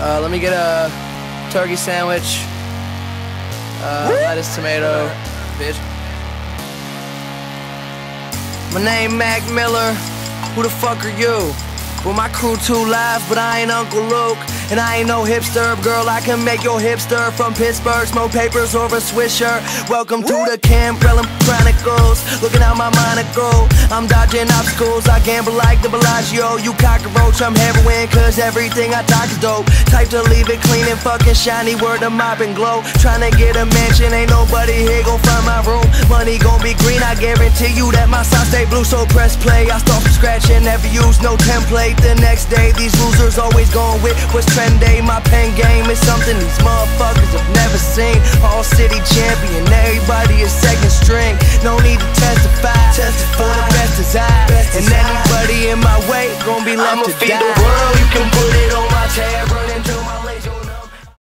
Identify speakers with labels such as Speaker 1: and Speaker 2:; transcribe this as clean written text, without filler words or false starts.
Speaker 1: Let me get a turkey sandwich, lettuce, tomato, bitch. My name Mac Miller. Who the fuck are you? Well, my crew too live, but I ain't Uncle Luke. And I ain't no hipster, girl, I can make your hipster. From Pittsburgh, smoke papers over a Swisher. Welcome to the Cambrellum Chronicles. Looking out my monocle, I'm dodging obstacles. I gamble like the Bellagio. You cockroach, I'm heroin, cause everything I talk is dope. Type to leave it clean and fucking shiny, word to mop and glow. Tryna get a mansion, ain't nobody here gon' find my room. Money gon' be green, I guarantee you that my socks stay blue. So press play, I start from scratch and never use no template. The next day, these losers always going with what's trendy. My pen game is something these motherfuckers have never seen. All city champion, everybody is second string. No need to testify, for the best is I. And anybody in my way gon' be left to die.
Speaker 2: I'ma feed the world, you can put